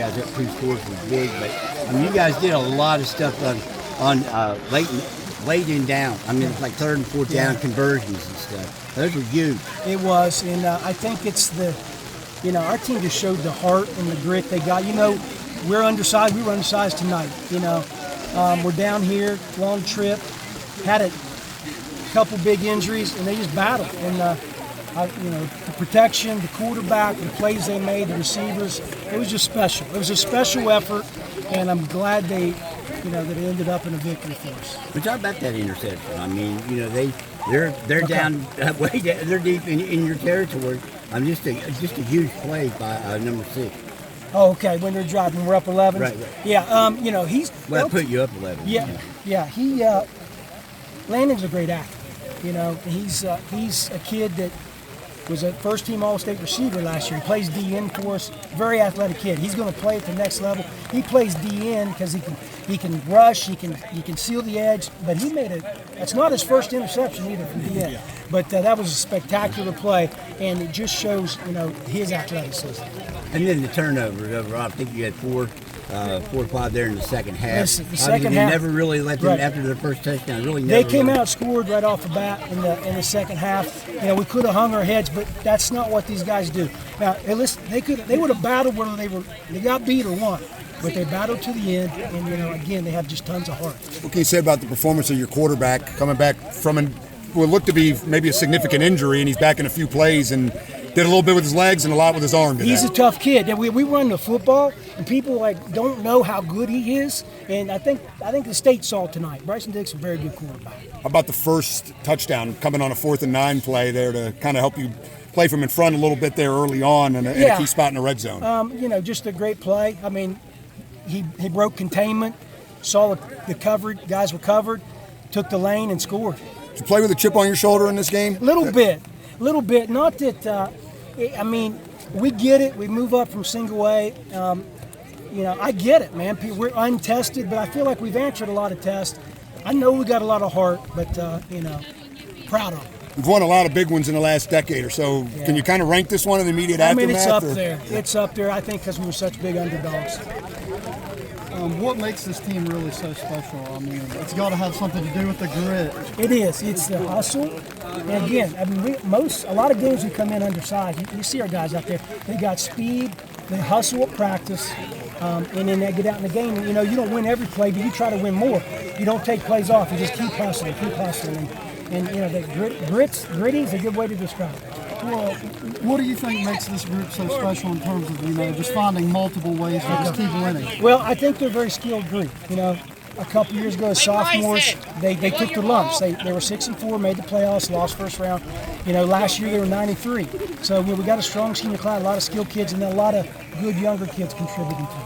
guys up 2 scores was big, but I mean, you guys did a lot of stuff on late and down. I mean, it's like 3rd and 4th down conversions and stuff. Those were huge. It was, and I think it's our team just showed the heart and the grit they got. We're undersized. We were undersized tonight. We're down here, long trip, had a couple big injuries, and they just battled. And the protection, the quarterback, the plays they made, the receivers, it was just special. It was a special effort, and I'm glad that it ended up in a victory for us. But talk about that interception. I mean, they're down way down, they're deep in your territory. Just a huge play by number 6. Oh, okay. When they're driving, we're up 11. Right. Yeah. He's put you up 11. Yeah. He Landon's a great athlete. He's a kid that was a first-team All-State receiver last year. He plays DN for us. Very athletic kid. He's going to play at the next level. He plays DN because he can rush. He can seal the edge. But that's not his first interception either from DN. Yeah. But that was a spectacular play, and it just shows his athleticism. And then the turnovers overall. I think you had 4 or 5 there in the second half. Yes, the second half. They never really let them after their first touchdown. They came out, scored right off the bat in the second half. We could have hung our heads, but that's not what these guys do. Now, listen, they would have battled whether they got beat or won, but they battled to the end. And again, they have just tons of heart. What can you say about the performance of your quarterback coming back from what looked to be maybe a significant injury, and he's back in a few plays and did a little bit with his legs and a lot with his arm today? He's a tough kid. We run the football, and people don't know how good he is. And I think the state saw it tonight. Bryson Dick's a very good quarterback. How about the first touchdown coming on a 4th and 9 play there to kind of help you play from in front a little bit there early on and a key spot in the red zone? Just a great play. I mean, he broke containment, saw the coverage, guys were covered, took the lane and scored. Did you play with a chip on your shoulder in this game? A little bit. Not that. We get it. We move up from single A. I get it, man. We're untested, but I feel like we've answered a lot of tests. I know we got a lot of heart, but proud of them. We've won a lot of big ones in the last decade or so. Yeah. Can you kind of rank this one in the immediate aftermath? I mean, it's up there. It's up there, I think, because we were such big underdogs. What makes this team really so special? I mean, it's got to have something to do with the grit. It is. It's the hustle. And again, I mean, a lot of games we come in undersized. You see our guys out there. They got speed. They hustle at practice, and then they get out in the game. And, you don't win every play, but you try to win more. You don't take plays off. You just keep hustling. And the gritty is a good way to describe it. Well, what do you think makes this group so special in terms of, just finding multiple ways to just keep winning? Well, I think they're a very skilled group. A couple years ago as sophomores, they took their lumps. They were 6-4, made the playoffs, lost first round. Last year they were 9-3. So we got a strong senior class, a lot of skilled kids, and then a lot of good younger kids contributing to it.